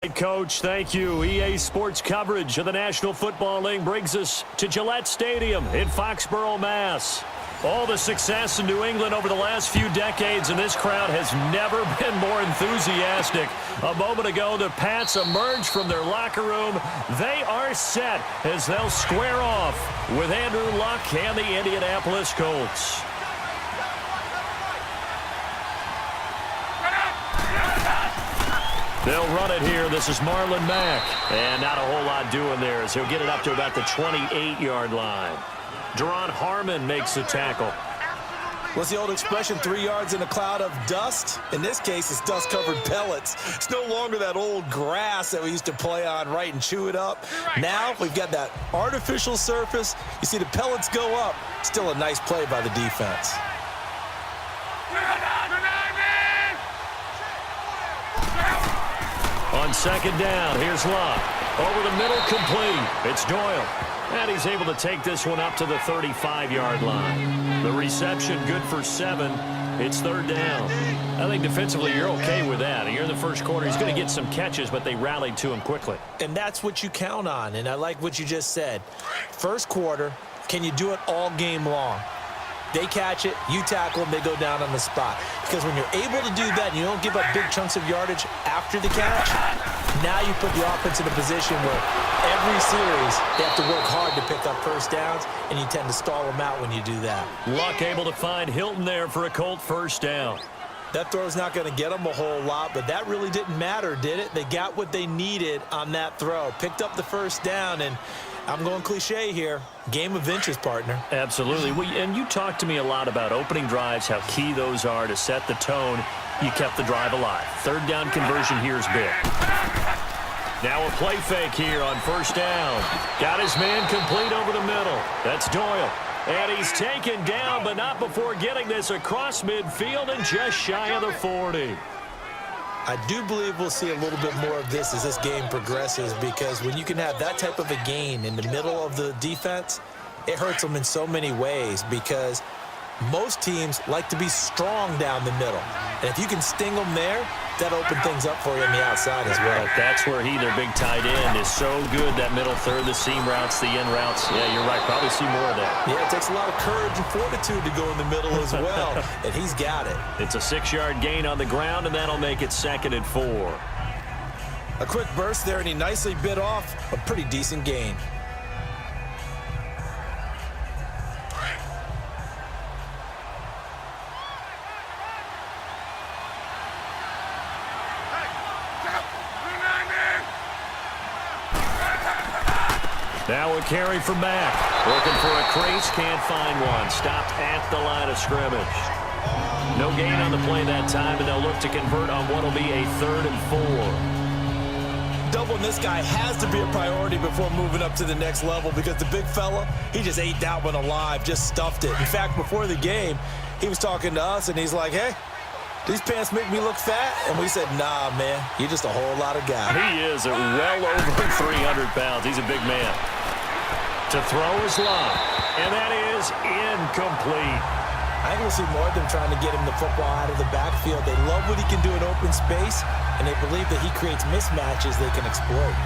Coach, thank you. EA Sports coverage of the National Football League brings us to G.O.A.T. Stadium in Foxborough, Mass. All the success in New England over the last few decades, and this crowd has never been more enthusiastic. A moment ago, the Pats emerged from their locker room. They are set as they'll square off with Andrew Luck and the Indianapolis Colts. They'll run it here. This is Marlon Mack. And not a whole lot doing there as he'll get it up to about the 28-yard line. Deron Harmon makes the tackle. What's the old expression, 3 yards in a cloud of dust? In this case, it's dust-covered pellets. It's no longer that old grass that we used to play on, right, and chew it up. Now we've got that artificial surface. You see the pellets go up. Still a nice play by the defense. On second down, here's Luck. Over the middle, complete. It's Doyle. And he's able to take this one up to the 35-yard line. The reception good for 7. It's third down. I think defensively you're okay with that. You're in the first quarter. He's going to get some catches, but they rallied to him quickly. And that's what you count on, and I like what you just said. First quarter, can you do it all game long? They catch it, you tackle them, they go down on the spot. Because when you're able to do that and you don't give up big chunks of yardage after the catch, now you put the offense in a position where every series they have to work hard to pick up first downs, and you tend to stall them out when you do that. Luck able to find Hilton there for a Colt first down. That throw's not going to get them a whole lot, but that really didn't matter, did it? They got what they needed on that throw. Picked up the first down, and I'm going cliche here. Game of inches, partner. Absolutely. And you talked to me a lot about opening drives, how key those are to set the tone. You kept the drive alive. Third down conversion here is big. Now a play fake here on first down. Got his man complete over the middle. That's Doyle. And he's taken down, but not before getting this across midfield and just shy of the 40. I do believe we'll see a little bit more of this as this game progresses, because when you can have that type of a gain in the middle of the defense, it hurts them in so many ways, because most teams like to be strong down the middle. And if you can sting them there, that opens things up for you on the outside as well. Right, that's where their big tight end, is so good, that middle third, the seam routes, the in routes. Yeah, you're right, probably see more of that. Yeah, it takes a lot of courage and fortitude to go in the middle as well, and he's got it. It's a 6-yard gain on the ground, and that'll make it 2nd and 4. A quick burst there, and he nicely bit off a pretty decent gain. Now a carry from Mack. Looking for a crease, can't find one. Stopped at the line of scrimmage. No gain on the play that time, and they'll look to convert on what will be a 3rd and 4. Doubling this guy has to be a priority before moving up to the next level, because the big fella, he just ate that one alive, just stuffed it. In fact, before the game, he was talking to us, and he's like, hey, these pants make me look fat? And we said, nah, man, you're just a whole lot of guy. He is at well over 300 pounds. He's a big man. To throw is Luck, and that is incomplete. I think we'll see more of them trying to get him the football out of the backfield. They love what he can do in open space, and they believe that he creates mismatches they can exploit.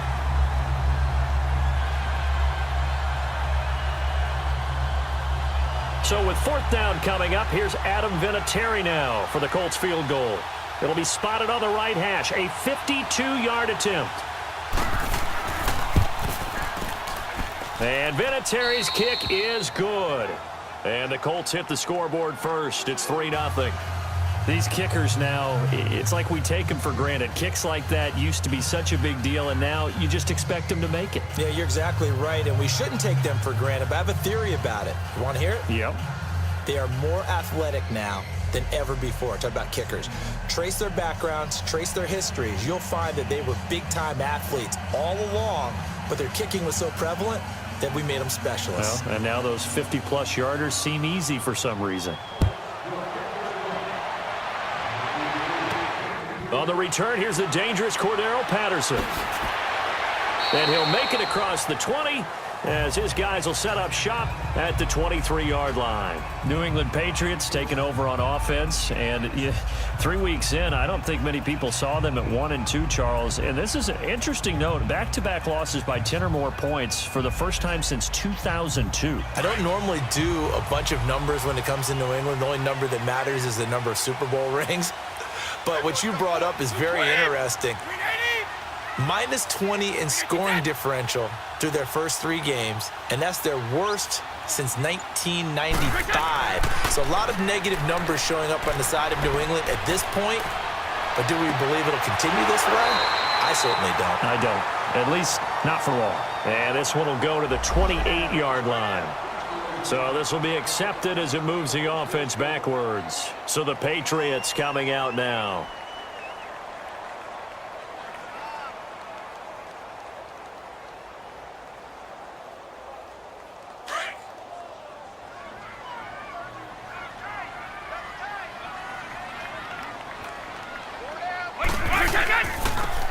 So with 4th down coming up, here's Adam Vinatieri now for the Colts field goal. It'll be spotted on the right hash, a 52-yard attempt. And Vinatieri's kick is good. And the Colts hit the scoreboard first. It's 3-0. These kickers now, it's like we take them for granted. Kicks like that used to be such a big deal, and now you just expect them to make it. Yeah, you're exactly right, and we shouldn't take them for granted, but I have a theory about it. You want to hear it? Yep. They are more athletic now than ever before. Talk about kickers. Trace their backgrounds, trace their histories. You'll find that they were big-time athletes all along, but their kicking was so prevalent that we made them specialists. Well, and now those 50-plus yarders seem easy for some reason. On the return, here's the dangerous Cordero Patterson. And he'll make it across the 20, as his guys will set up shop at the 23-yard line. New England Patriots taking over on offense, and 3 weeks in, I don't think many people saw them at 1-2, Charles. And this is an interesting note, back-to-back losses by 10 or more points for the first time since 2002. I don't normally do a bunch of numbers when it comes to New England. The only number that matters is the number of Super Bowl rings. But what you brought up is very interesting. Minus 20 in scoring differential through their first 3 games, and that's their worst since 1995. So a lot of negative numbers showing up on the side of New England at this point. But do we believe it'll continue this way? I certainly don't. I don't. At least not for long. And this one will go to the 28-yard line. So this will be accepted as it moves the offense backwards. So the Patriots coming out now.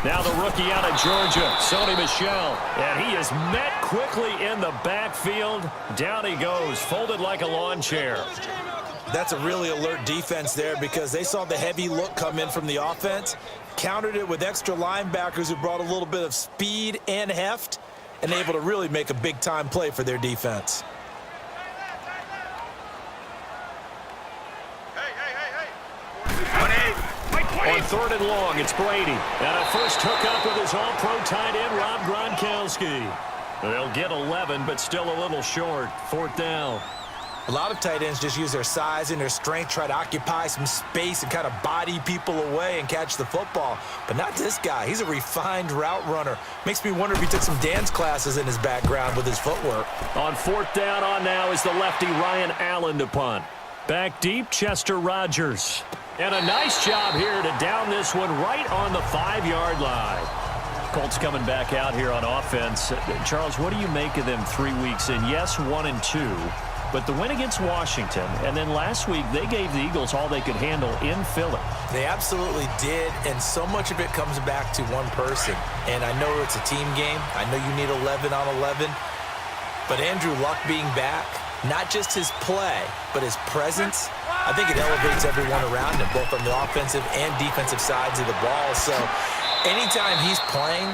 Now the rookie out of Georgia, Sony Michel, and he is met quickly in the backfield. Down he goes, folded like a lawn chair. That's a really alert defense there because they saw the heavy look come in from the offense, countered it with extra linebackers who brought a little bit of speed and heft, and able to really make a big-time play for their defense. On 3rd and long, it's Brady. And a first hookup with his all-pro tight end, Rob Gronkowski. They'll get 11, but still a little short. 4th down. A lot of tight ends just use their size and their strength, try to occupy some space and kind of body people away and catch the football. But not this guy. He's a refined route runner. Makes me wonder if he took some dance classes in his background with his footwork. On 4th down on now is the lefty Ryan Allen to punt. Back deep, Chester Rogers. And a nice job here to down this one right on the 5-yard line. Colts coming back out here on offense. Charles, what do you make of them 3 weeks in? Yes, 1-2, but the win against Washington, and then last week they gave the Eagles all they could handle in Philly. They absolutely did, and so much of it comes back to one person. And I know it's a team game. I know you need 11 on 11, but Andrew Luck being back, not just his play, but his presence, I think it elevates everyone around him, both on the offensive and defensive sides of the ball. So anytime he's playing,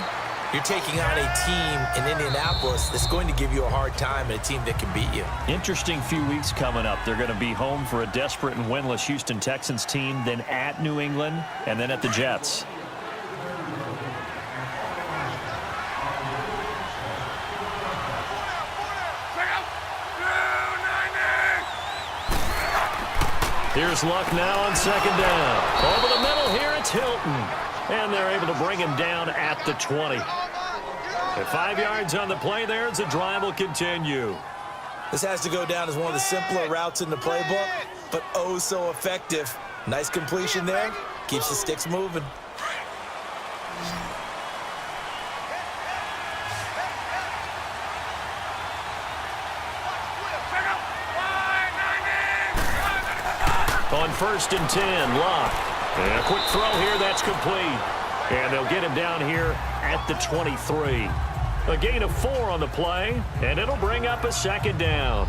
you're taking on a team in Indianapolis that's going to give you a hard time and a team that can beat you. Interesting few weeks coming up. They're going to be home for a desperate and winless Houston Texans team, then at New England, and then at the Jets. Here's Luck now on 2nd down. Over the middle here, it's Hilton. And they're able to bring him down at the 20. At 5 yards on the play there, as the drive will continue. This has to go down as one of the simpler routes in the playbook, but oh so effective. Nice completion there. Keeps the sticks moving. On 1st and 10, Luck. And a quick throw here, that's complete. And they'll get him down here at the 23. A gain of 4 on the play, and it'll bring up a 2nd down.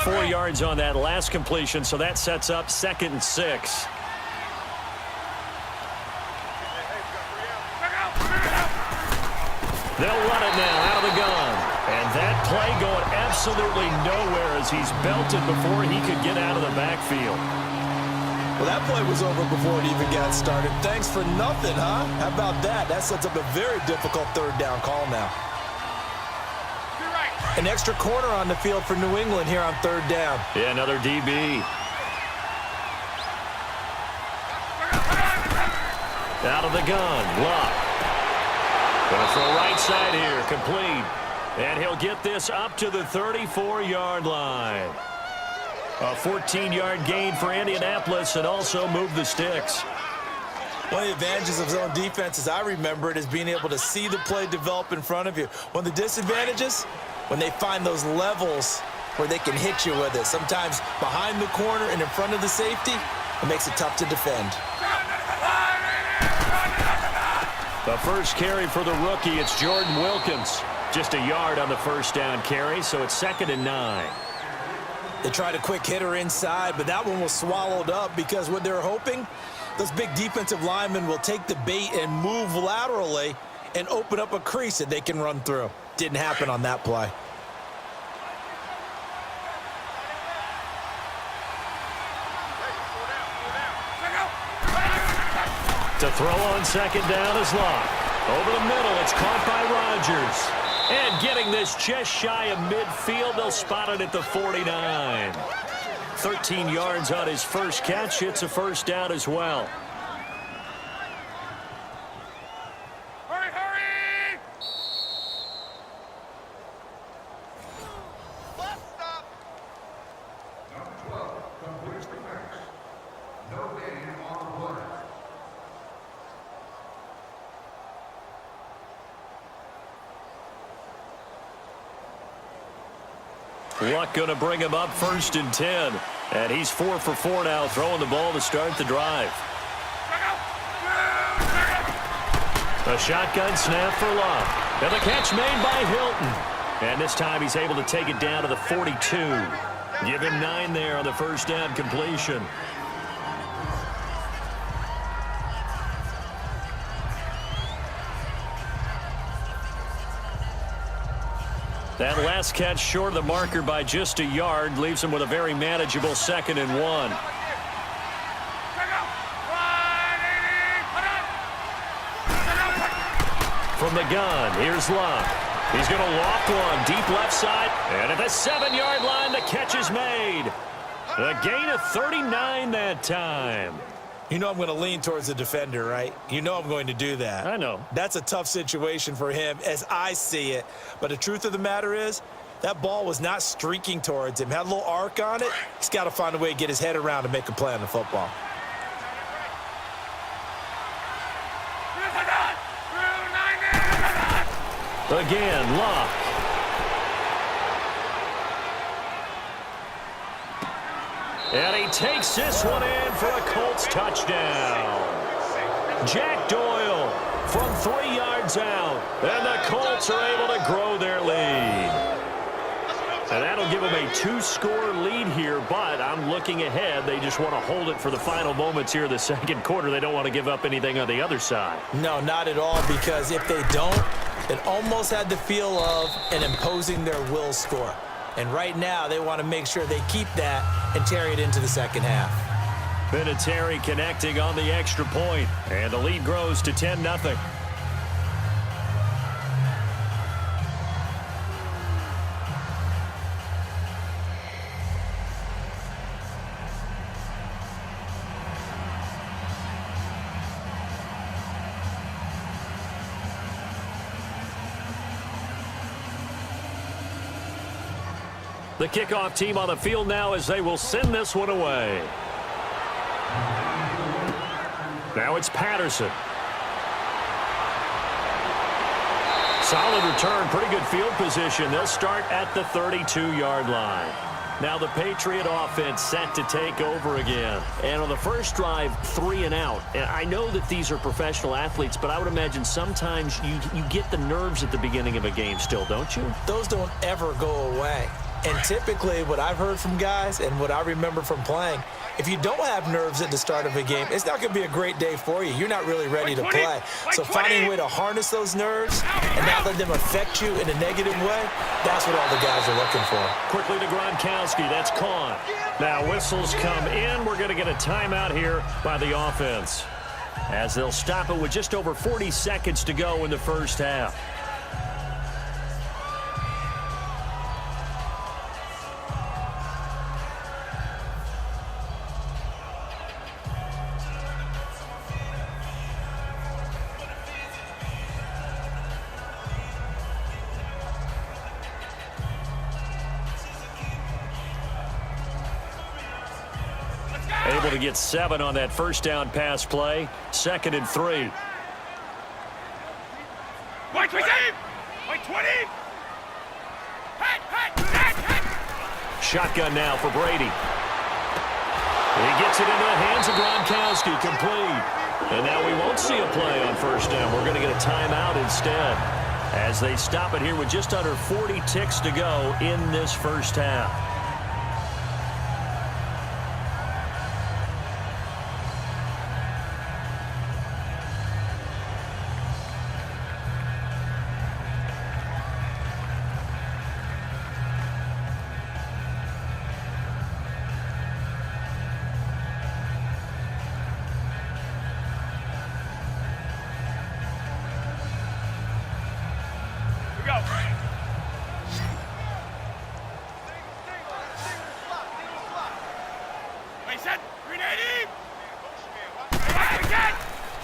Four yards on that last completion, so that sets up 2nd and 6. They'll run it now out of the gun. And that play going absolutely nowhere as he's belted before he could get out of the backfield. Well, that play was over before it even got started. Thanks for nothing, huh? How about that? That sets up a very difficult 3rd down call now. An extra corner on the field for New England here on 3rd down. Yeah, another DB. Out of the gun, Luck. Going to throw right side here, complete. And he'll get this up to the 34-yard line. A 14-yard gain for Indianapolis and also move the sticks. One of the advantages of zone defense, as I remember it, is being able to see the play develop in front of you. One of the disadvantages, when they find those levels where they can hit you with it. Sometimes behind the corner and in front of the safety, it makes it tough to defend. The first carry for the rookie, it's Jordan Wilkins. Just a yard on the first down carry, so it's 2nd and 9. They tried a quick hitter inside, but that one was swallowed up because what they're hoping, those big defensive linemen will take the bait and move laterally and open up a crease that they can run through. Didn't happen on that play. To throw on 2nd down is Locke. Over the middle, it's caught by Rodgers. And getting this just shy of midfield, they'll spot it at the 49. 13 yards on his first catch. It's a first down as well. Hurry, hurry! Left stop. Number 12 completes the pass. No gain on the play. Luck going to bring him up 1st and 10. And he's 4 for 4 now, throwing the ball to start the drive. A shotgun snap for Luck. And the catch made by Hilton. And this time he's able to take it down to the 42. Give him 9 there on the first down completion. That last catch short of the marker by just a yard leaves him with a very manageable 2nd and 1. From the gun, here's Locke. He's going to loft one deep left side. And at the 7-yard line, the catch is made. A gain of 39 that time. You know I'm going to lean towards the defender, right? You know I'm going to do that. I know. That's a tough situation for him as I see it. But the truth of the matter is, that ball was not streaking towards him. Had a little arc on it. He's got to find a way to get his head around and make a play on the football. Again, Locke. And he takes this one in for a Colts touchdown. Jack Doyle from 3 yards out. And the Colts are able to grow their lead. And that'll give them a 2-score lead here, but I'm looking ahead. They just want to hold it for the final moments here of the second quarter. They don't want to give up anything on the other side. No, not at all, because if they don't, it almost had the feel of an imposing their will score. And right now, they want to make sure they keep that and carry it into the second half. Vinatieri connecting on the extra point, and the lead grows to 10-0. The kickoff team on the field now as they will send this one away. Now it's Patterson. Solid return, pretty good field position. They'll start at the 32-yard line. Now the Patriot offense set to take over again. And on the first drive, 3 and out. And I know that these are professional athletes, but I would imagine sometimes you get the nerves at the beginning of a game still, don't you? Those don't ever go away. And typically what I've heard from guys and what I remember from playing, if you don't have nerves at the start of a game, it's not going to be a great day for you. You're not really ready to play. So finding a way to harness those nerves and not let them affect you in a negative way, that's what all the guys are looking for. Quickly to Gronkowski. That's caught. Now whistles come in. We're going to get a timeout here by the offense, as they'll stop it with just over 40 seconds to go in the first half. Able to get 7 on that first down pass play. 2nd and 3. White 20! White 20! Shotgun now for Brady. He gets it into the hands of Gronkowski. Complete. And now we won't see a play on first down. We're going to get a timeout instead as they stop it here with just under 40 ticks to go in this first half.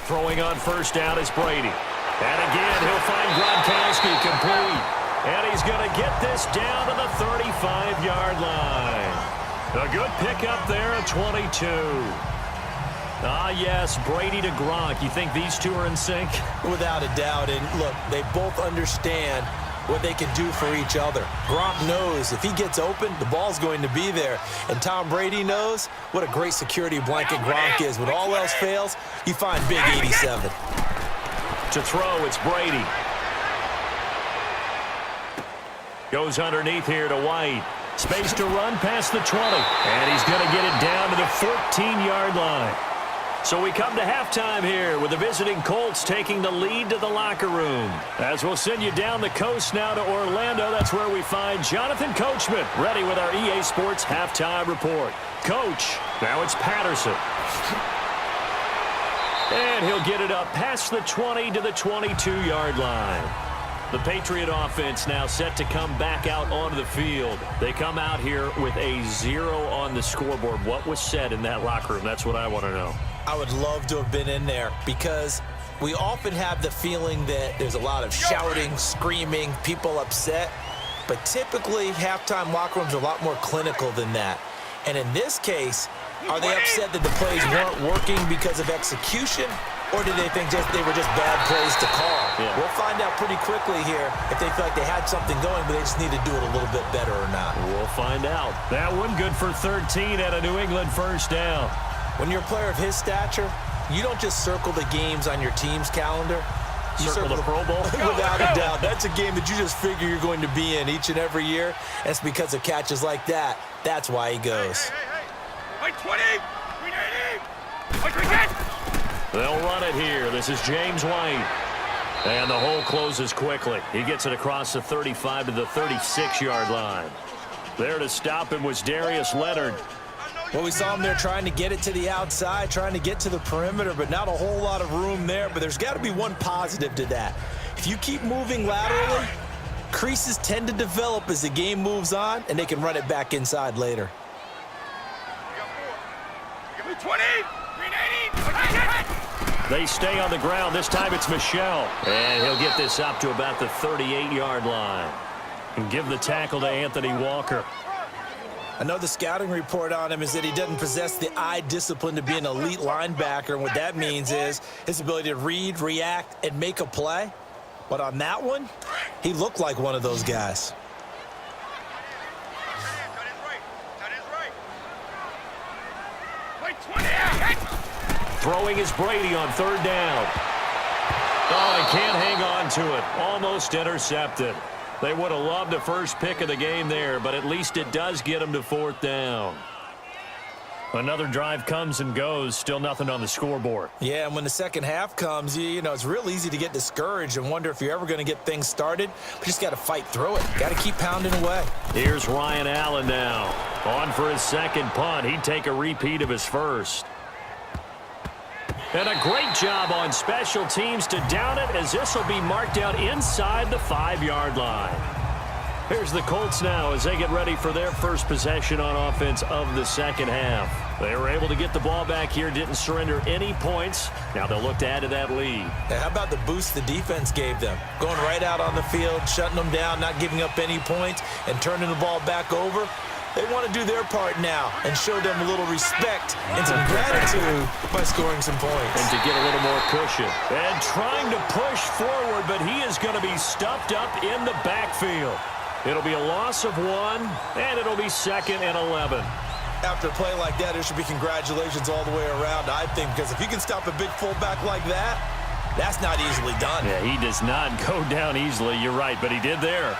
Throwing on first down is Brady. And again, he'll find Gronkowski complete. And he's going to get this down to the 35-yard line. A good pickup there at 22. Ah, yes, Brady to Gronk. You think these two are in sync? Without a doubt. And look, they both understand what they can do for each other. Gronk knows if he gets open, the ball's going to be there. And Tom Brady knows what a great security blanket Gronk is. When all else fails, you find Big 87. To throw, it's Brady. Goes underneath here to White. Space to run past the 20. And he's going to get it down to the 14-yard line. So we come to halftime here with the visiting Colts taking the lead to the locker room. As we'll send you down the coast now to Orlando, that's where we find Jonathan Coachman ready with our EA Sports halftime report. Coach, now it's Patterson. And he'll get it up past the 20 to the 22-yard line. The Patriot offense now set to come back out onto the field. They come out here with a 0 on the scoreboard. What was said in that locker room? That's what I want to know. I would love to have been in there because we often have the feeling that there's a lot of shouting, screaming, people upset. But typically, halftime locker rooms are a lot more clinical than that. And in this case, are they upset that the plays weren't working because of execution? Or did they think they were just bad plays to call? Yeah. We'll find out pretty quickly here if they feel like they had something going, but they just need to do it a little bit better or not. We'll find out. That one good for 13 at a New England first down. When you're a player of his stature, you don't just circle the games on your team's calendar. You circle the Pro Bowl? Without a doubt. That's a game that you just figure you're going to be in each and every year. And it's because of catches like that. That's why he goes. Like 20! 380! Like we get! They'll run it here. This is James White. And the hole closes quickly. He gets it across the 35 to the 36-yard line. There to stop him was Darius Leonard. Well, we saw him there trying to get it to the outside, trying to get to the perimeter, but not a whole lot of room there. But there's got to be one positive to that. If you keep moving laterally, creases tend to develop as the game moves on, and they can run it back inside later. 20! 380! They stay on the ground. This time it's Michel. And he'll get this up to about the 38-yard line. And give the tackle to Anthony Walker. I know the scouting report on him is that he doesn't possess the eye discipline to be an elite linebacker. And what that means is his ability to read, react, and make a play. But on that one, he looked like one of those guys. Throwing is Brady on third down. Oh, he can't hang on to it. Almost intercepted. They would have loved the first pick of the game there, but at least it does get them to fourth down. Another drive comes and goes. Still nothing on the scoreboard. Yeah, and when the second half comes, you know, it's real easy to get discouraged and wonder if you're ever going to get things started. But just got to fight through it. Got to keep pounding away. Here's Ryan Allen now. On for his second punt. He'd take a repeat of his first. And a great job on special teams to down it, as this will be marked out inside the 5-yard line. Here's the Colts now as they get ready for their first possession on offense of the second half. They were able to get the ball back here, didn't surrender any points. Now they'll look to add to that lead. Now, how about the boost the defense gave them? Going right out on the field, shutting them down, not giving up any points, and turning the ball back over. They want to do their part now and show them a little respect and some gratitude by scoring some points. And to get a little more cushion. And trying to push forward, but he is going to be stuffed up in the backfield. It'll be a loss of 1, and it'll be 2nd and 11. After a play like that, there should be congratulations all the way around, I think, because if you can stop a big fullback like that, that's not easily done. Yeah, he does not go down easily. You're right, but he did there.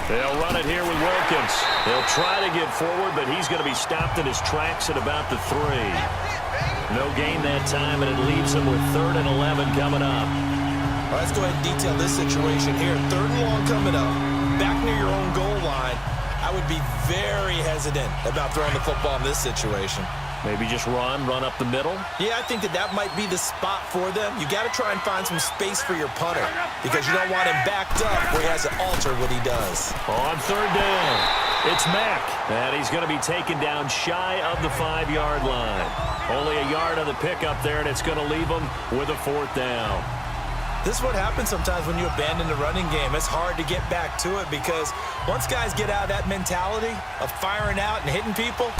They'll run it here with Wilkins. They'll try to get forward, but he's going to be stopped in his tracks at about the 3. No gain that time, and it leaves him with 3rd and 11 coming up. All right, let's go ahead and detail this situation here. 3rd and long coming up, back near your own goal line. I would be very hesitant about throwing the football in this situation. Maybe just run up the middle? Yeah, I think that might be the spot for them. You got to try and find some space for your punter because you don't want him backed up where he has to alter what he does. On 3rd down, it's Mack, and he's going to be taken down shy of the 5-yard line. Only a yard on the pickup there, and it's going to leave him with a 4th down. This is what happens sometimes when you abandon the running game. It's hard to get back to it because once guys get out of that mentality of firing out and hitting people,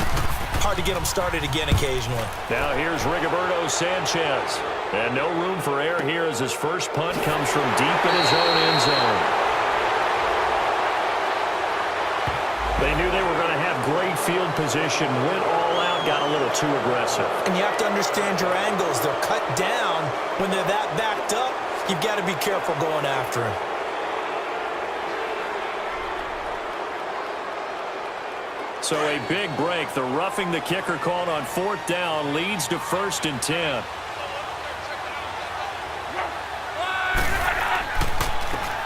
hard to get them started again occasionally. Now here's Rigoberto Sanchez. And no room for error here as his first punt comes from deep in his own end zone. They knew they were going to have great field position, went all out, got a little too aggressive. And you have to understand your angles. They're cut down when they're that backed up. You've got to be careful going after him. So a big break. The roughing the kicker called on 4th down leads to 1st and 10.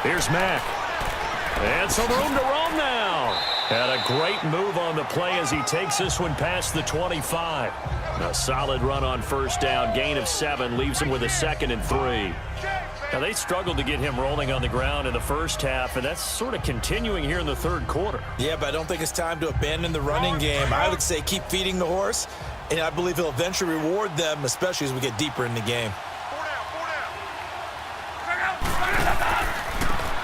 Here's Mack. And some room to roam now. And a great move on the play as he takes this one past the 25. A solid run on 1st down. Gain of 7 leaves him with a 2nd and 3. Now, they struggled to get him rolling on the ground in the first half, and that's sort of continuing here in the 3rd quarter. Yeah, but I don't think it's time to abandon the running game. I would say keep feeding the horse, and I believe he'll eventually reward them, especially as we get deeper in the game.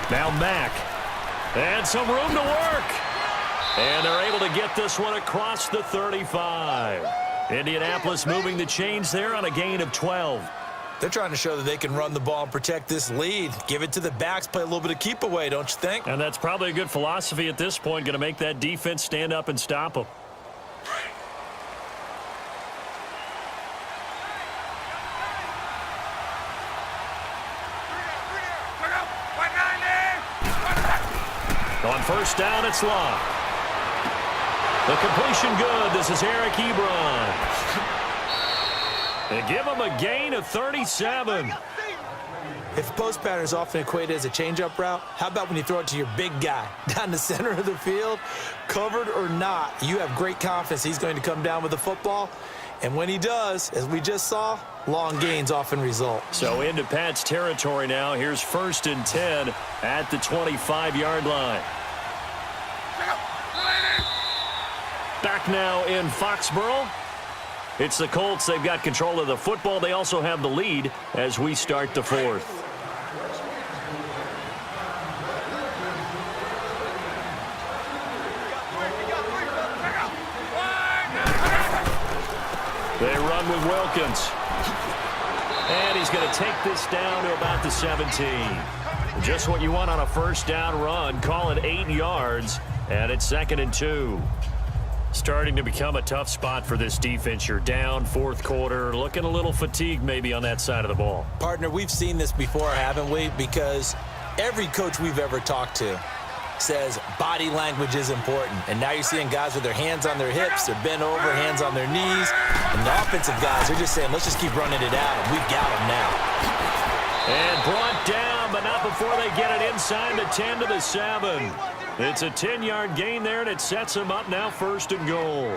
Now Mack. And some room to work. And they're able to get this one across the 35. Indianapolis moving the chains there on a gain of 12. They're trying to show that they can run the ball and protect this lead. Give it to the backs, play a little bit of keep away, don't you think? And that's probably a good philosophy at this point, going to make that defense stand up and stop them. On 1st down, it's locked. The completion good. This is Eric Ebron. They give him a gain of 37. If post pattern is often equated as a change-up route, how about when you throw it to your big guy down the center of the field? Covered or not, you have great confidence he's going to come down with the football. And when he does, as we just saw, long gains often result. So into Pat's territory now. Here's 1st and 10 at the 25-yard line. Back now in Foxborough. It's the Colts. They've got control of the football. They also have the lead as we start the 4th. They run with Wilkins. And he's going to take this down to about the 17. Just what you want on a 1st down run. Call it 8 yards. And it's 2nd and 2. Starting to become a tough spot for this defense. You're down 4th quarter, looking a little fatigued maybe on that side of the ball. Partner, we've seen this before, haven't we? Because every coach we've ever talked to says body language is important. And now you're seeing guys with their hands on their hips, they're bent over, hands on their knees. And the offensive guys are just saying, let's just keep running it out, and we've got them now. And brought down, but not before they get it inside the 10 to the 7. It's a 10-yard gain there, and it sets them up now 1st and goal.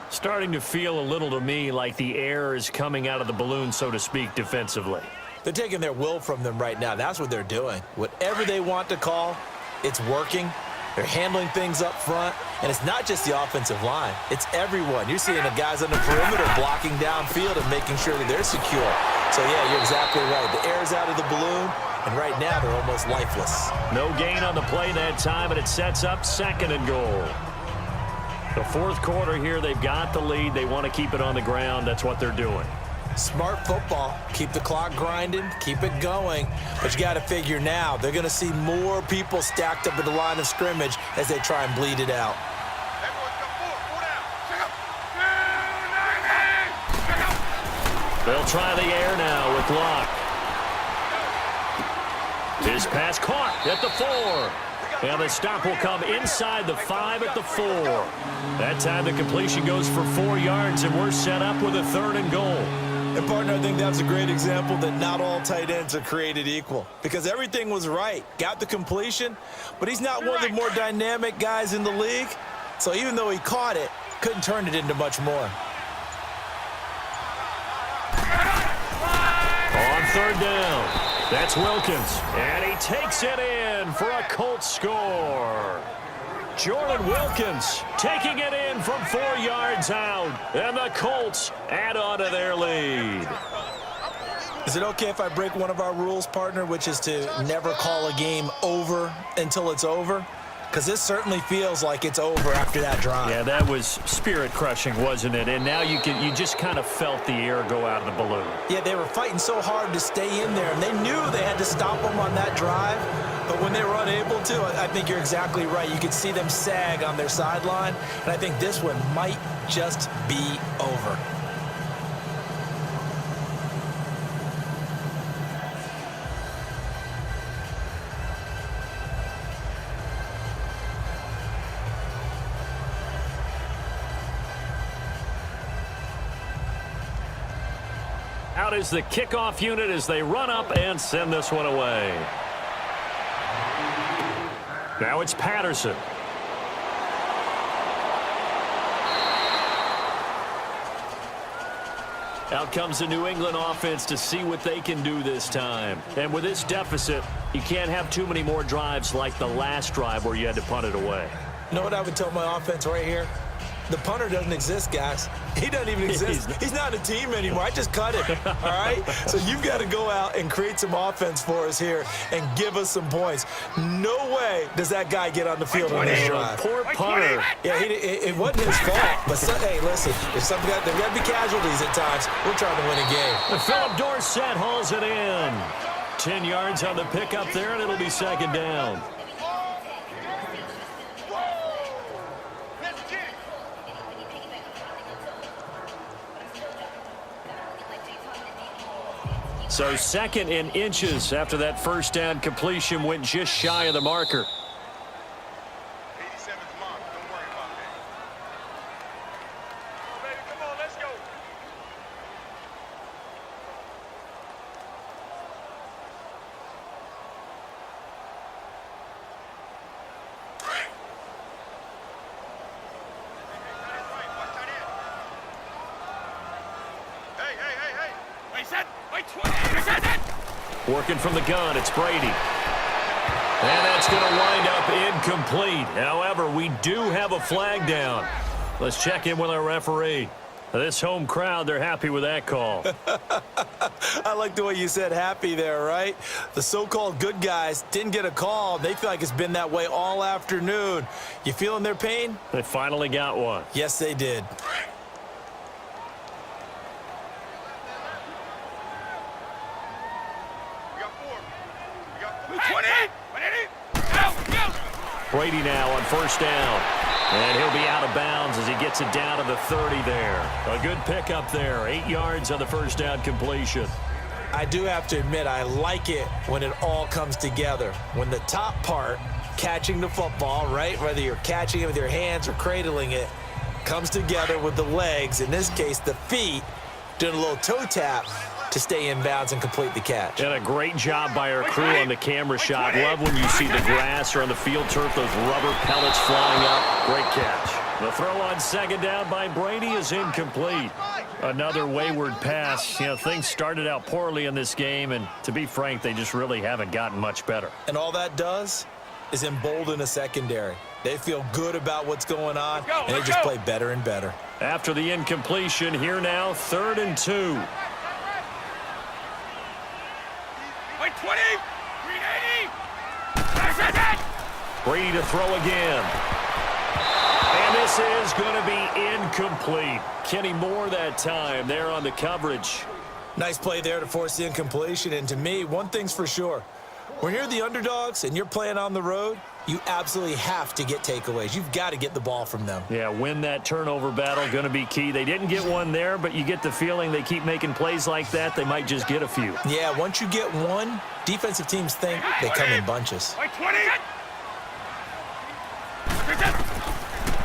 Starting to feel a little to me like the air is coming out of the balloon, so to speak, defensively. They're taking their will from them right now. That's what they're doing. Whatever they want to call, it's working. They're handling things up front, and it's not just the offensive line. It's everyone. You're seeing the guys on the perimeter blocking downfield and making sure that they're secure. So, yeah, you're exactly right. The air's out of the balloon, and right now they're almost lifeless. No gain on the play that time, and it sets up 2nd and goal. The 4th quarter here, they've got the lead. They want to keep it on the ground. That's what they're doing. Smart football. Keep the clock grinding, keep it going. But you got to figure now, they're going to see more people stacked up at the line of scrimmage as they try and bleed it out. They'll try the air now with Locke. His pass caught at the 4. And the stop will come inside the 5 at the 4. That time the completion goes for 4 yards, and we're set up with a 3rd and goal. And, partner, I think that's a great example that not all tight ends are created equal, because everything was right. Got the completion, but he's not one of the more dynamic guys in the league. So even though he caught it, couldn't turn it into much more. On 3rd down, that's Wilkins, and he takes it in for a Colts score. Jordan Wilkins taking it in from 4 yards out, and the Colts add on to their lead. Is it okay if I break one of our rules, partner, which is to never call a game over until it's over? Because this certainly feels like it's over after that drive. Yeah, that was spirit-crushing, wasn't it? And now you just kind of felt the air go out of the balloon. Yeah, they were fighting so hard to stay in there, and they knew they had to stop them on that drive. But when they were unable to, I think you're exactly right. You could see them sag on their sideline, and I think this one might just be over. Out is the kickoff unit as they run up and send this one away. Now it's Patterson. Out comes the New England offense to see what they can do this time. And with this deficit, you can't have too many more drives like the last drive where you had to punt it away. You know what I would tell my offense right here? The punter doesn't exist, guys. He doesn't even exist. He's not a team anymore. I just cut him, all right? So you've got to go out and create some offense for us here and give us some points. No way does that guy get on the field on this drive. Poor punter. Yeah, it wasn't his fault. But, hey, listen, there's got to be casualties at times. We're trying to win a game. Philip Dorsett hauls it in. 10 yards on the pickup there, and it'll be 2nd down. So 2nd in inches after that 1st down completion went just shy of the marker. 87's mark. Don't worry about that. Come on, baby. Come on, let's go. Hey. Wait, set. Wait, 20. Working from the gun, it's Brady. And that's going to wind up incomplete. However, we do have a flag down. Let's check in with our referee. This home crowd, they're happy with that call. I like the way you said happy there, right? The so-called good guys didn't get a call. They feel like it's been that way all afternoon. You feeling their pain? They finally got one. Yes, they did. Brady now on 1st down. And he'll be out of bounds as he gets it down to the 30 there. A good pickup there. 8 yards on the 1st down completion. I do have to admit, I like it when it all comes together. When the top part, catching the football, right, whether you're catching it with your hands or cradling it, comes together with the legs, in this case the feet, doing a little toe tap to stay in bounds and complete the catch. And a great job by our crew on the camera shot. Love when you see the grass or on the field turf, those rubber pellets flying up. Great catch. The throw on 2nd down by Brady is incomplete. Another wayward pass. You know, things started out poorly in this game, and to be frank, they just really haven't gotten much better. And all that does is embolden a secondary. They feel good about what's going on, and they just play better and better. After the incompletion, here now, 3rd and 2. Wait, 20. 380. Brady to throw again. And this is going to be incomplete. Kenny Moore that time there on the coverage. Nice play there to force the incompletion. And to me, one thing's for sure. When you're the underdogs and you're playing on the road, you absolutely have to get takeaways. You've got to get the ball from them. Yeah, win that turnover battle, going to be key. They didn't get one there, but you get the feeling they keep making plays like that, they might just get a few. Yeah, once you get one, defensive teams think they come in bunches.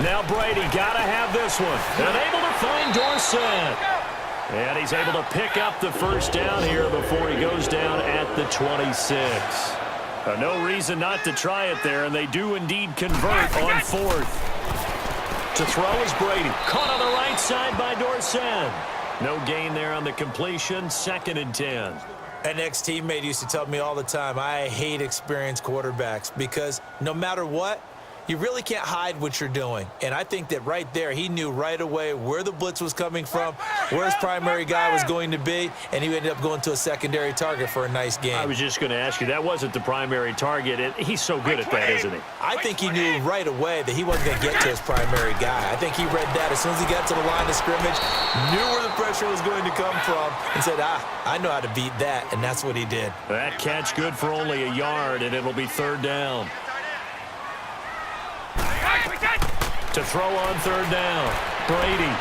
Now Brady got to have this one. And able to find Dorsett. And he's able to pick up the first down here before he goes down at the 26. No reason not to try it there, and they do indeed convert on fourth. To throw is Brady. Caught on the right side by Dorsett. No gain there on the completion, 2nd and 10. An ex-teammate used to tell me all the time, I hate experienced quarterbacks because no matter what, you really can't hide what you're doing. And I think that right there, he knew right away where the blitz was coming from, where his primary guy was going to be, and he ended up going to a secondary target for a nice game. I was just going to ask you, that wasn't the primary target. He's so good at that, isn't he? I think he knew right away that he wasn't going to get to his primary guy. I think he read that as soon as he got to the line of scrimmage, knew where the pressure was going to come from, and said, I know how to beat that, and that's what he did. That catch good for only a yard, and it'll be 3rd down. To throw on 3rd down, Brady.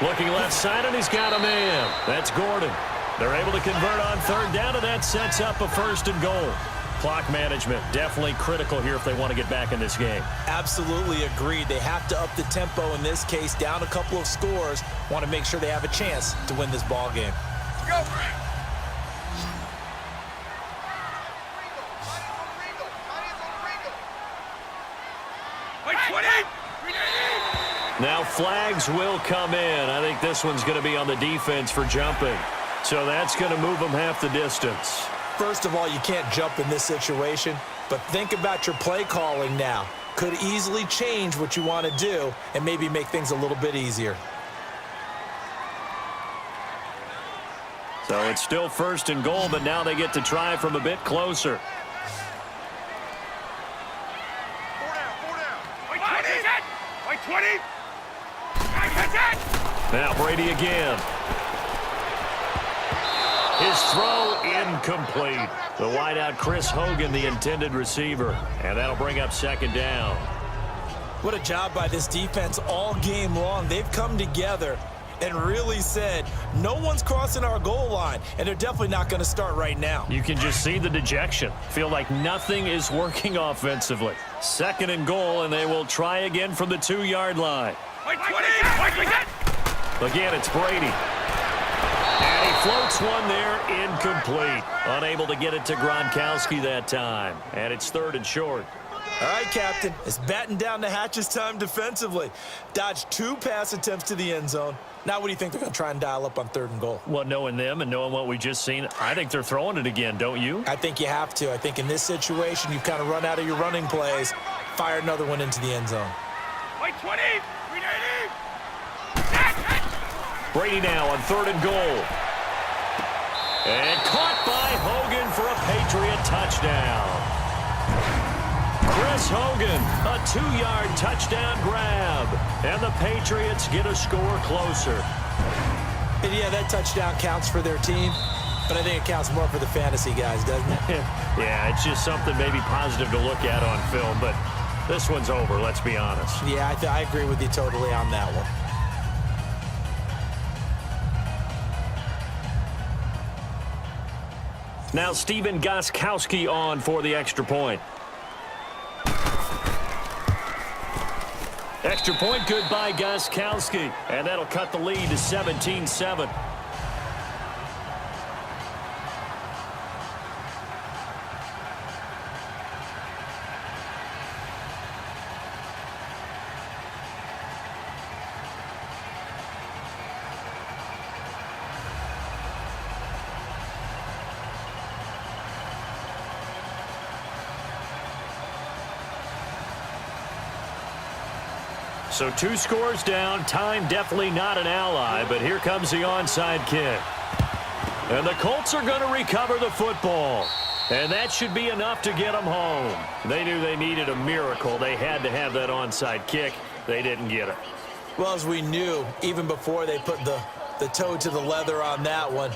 Looking left side, and he's got a man. That's Gordon. They're able to convert on 3rd down, and that sets up a 1st and goal. Clock management, definitely critical here if they want to get back in this game. Absolutely agreed. They have to up the tempo in this case, down a couple of scores. Want to make sure they have a chance to win this ball game. Go! Now flags will come in. I think this one's going to be on the defense for jumping. So that's going to move them half the distance. First of all, you can't jump in this situation, but think about your play calling now. Could easily change what you want to do and maybe make things a little bit easier. So it's still 1st and goal, but now they get to try from a bit closer. 20! Now Brady again. His throw incomplete. The wideout Chris Hogan, the intended receiver. And that'll bring up 2nd down. What a job by this defense all game long. They've come together and really said, no one's crossing our goal line, and they're definitely not going to start right now. You can just see the dejection. Feel like nothing is working offensively. 2nd and goal, and they will try again from the 2-yard line. Again, it's Brady. And he floats one there, incomplete. Unable to get it to Gronkowski that time. And it's 3rd and short. All right, Captain. It's batting down the hatches time defensively. Dodged 2 pass attempts to the end zone. Now what do you think they're going to try and dial up on 3rd and goal? Well, knowing them and knowing what we just seen, I think they're throwing it again, don't you? I think you have to. I think in this situation, you've kind of run out of your running plays. Fire another one into the end zone. Brady now on 3rd and goal. And caught by Hogan for a Patriot touchdown. Chris Hogan, a 2-yard touchdown grab. And the Patriots get a score closer. And yeah, that touchdown counts for their team, but I think it counts more for the fantasy guys, doesn't it? Yeah, it's just something maybe positive to look at on film, but this one's over, let's be honest. Yeah, I agree with you totally on that one. Now Stephen Gostkowski on for the extra point. Extra point good by Gostkowski, and that'll cut the lead to 17-7. So 2 scores down. Time definitely not an ally, but here comes the onside kick. And the Colts are going to recover the football. And that should be enough to get them home. They knew they needed a miracle. They had to have that onside kick. They didn't get it. Well, as we knew, even before they put the the toe to the leather on that one.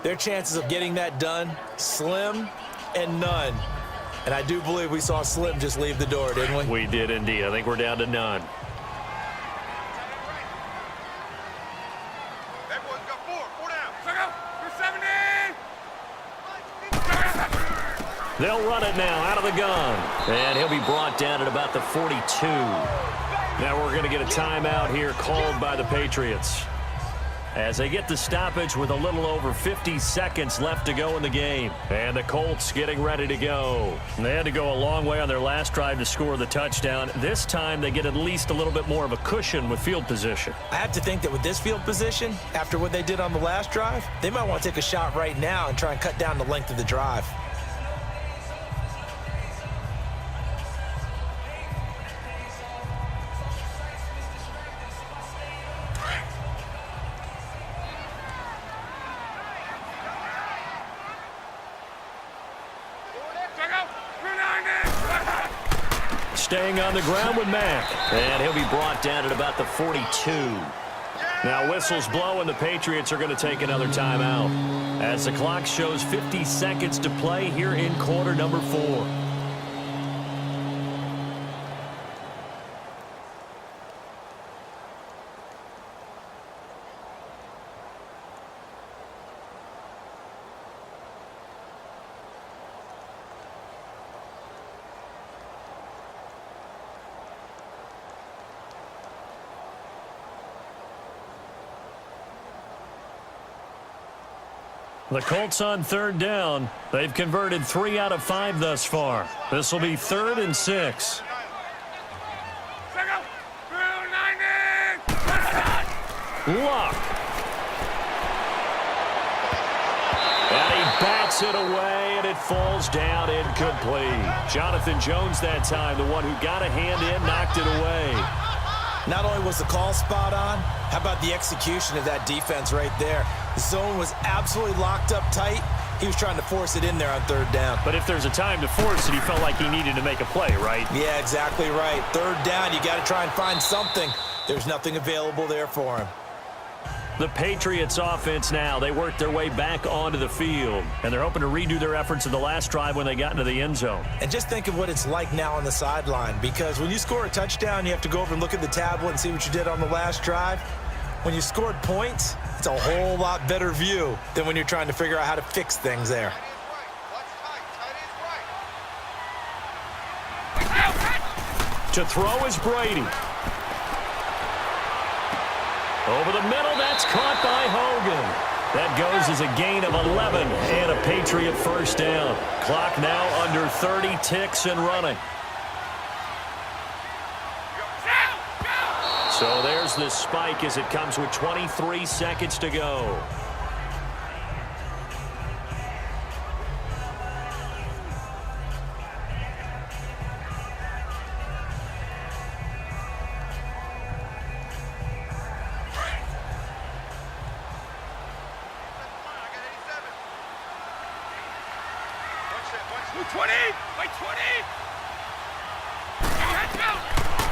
Their chances of getting that done, slim and none. And I do believe we saw Slim just leave the door, didn't we? We did indeed. I think we're down to none. Everyone's got four down. Check out. You're 70. They'll run it now out of the gun. And he'll be brought down at about the 42. Now we're going to get a timeout here called by the Patriots, as they get the stoppage with a little over 50 seconds left to go in the game. And the Colts getting ready to go. They had to go a long way on their last drive to score the touchdown. This time they get at least a little bit more of a cushion with field position. I have to think that with this field position, after what they did on the last drive, they might want to take a shot right now and try and cut down the length of the drive. Staying on the ground with Mack. And he'll be brought down at about the 42. Now whistles blow and the Patriots are going to take another timeout, as the clock shows 50 seconds to play here in quarter number 4. The Colts on third down. They've converted 3 out of 5 thus far. This will be 3rd and 6. Luck. And he bats it away, and it falls down incomplete. Jonathan Jones that time, the one who got a hand in, knocked it away. Not only was the call spot on, how about the execution of that defense right there? The zone was absolutely locked up tight. He was trying to force it in there on third down. But if there's a time to force it, he felt like he needed to make a play, right? Yeah, exactly right. Third down, you got to try and find something. There's nothing available there for him. The Patriots offense now, they worked their way back onto the field, and they're hoping to redo their efforts in the last drive when they got into the end zone. And just think of what it's like now on the sideline, because when you score a touchdown, you have to go over and look at the tablet and see what you did on the last drive. When you scored points, it's a whole lot better view than when you're trying to figure out how to fix things there. To throw is Brady. Over the middle, that's caught by Hogan. That goes as a gain of 11 and a Patriot first down. Clock now under 30 ticks and running. So there's the spike as it comes with 23 seconds to go.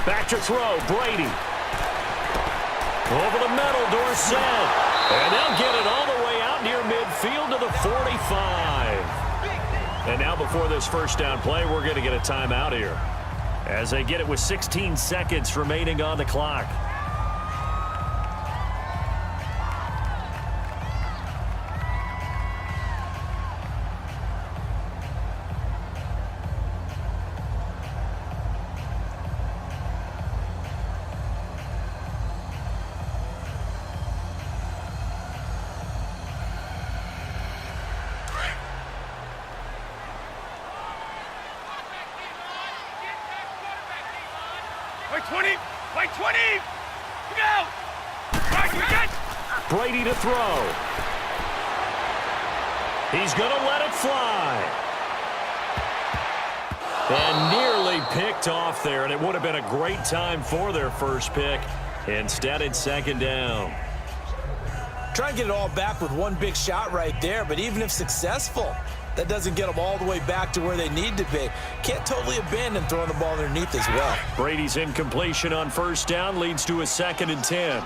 Back to throw, Brady. Over the middle, Dorsett. And they'll get it all the way out near midfield to the 45. And now before this first down play, we're going to get a timeout here, as they get it with 16 seconds remaining on the clock. Brady to throw. He's going to let it fly. And nearly picked off there, and it would have been a great time for their first pick. Instead, it's second down. Try and get it all back with one big shot right there, but even if successful, that doesn't get them all the way back to where they need to be. Can't totally abandon throwing the ball underneath as well. Brady's incompletion on first down leads to a 2nd and 10.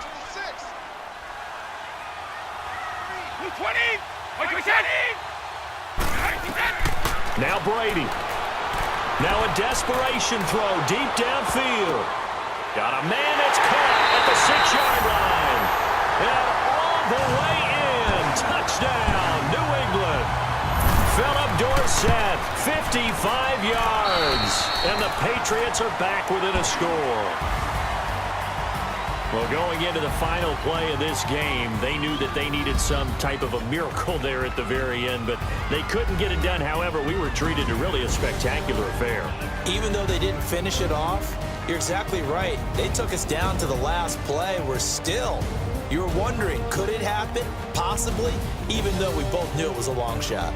Brady. Now a desperation throw deep downfield. Got a man that's caught at the 6-yard line. And all the way in. Touchdown, New England. Philip Dorsett, 55 yards. And the Patriots are back within a score. Well, going into the final play of this game, they knew that they needed some type of a miracle there at the very end, but they couldn't get it done. However, we were treated to really a spectacular affair. Even though they didn't finish it off, you're exactly right. They took us down to the last play. We're still, you were wondering, could it happen? Possibly, even though we both knew it was a long shot.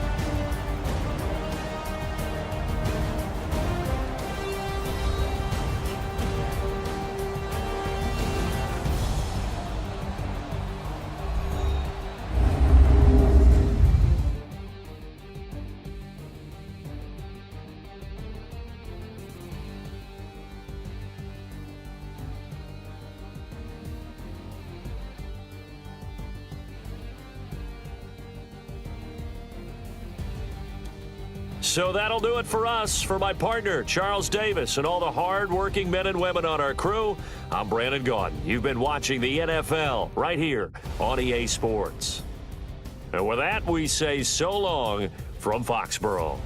So that'll do it for us. For my partner, Charles Davis, and all the hard-working men and women on our crew, I'm Brandon Gaudin. You've been watching the NFL right here on EA Sports. And with that, we say so long from Foxborough.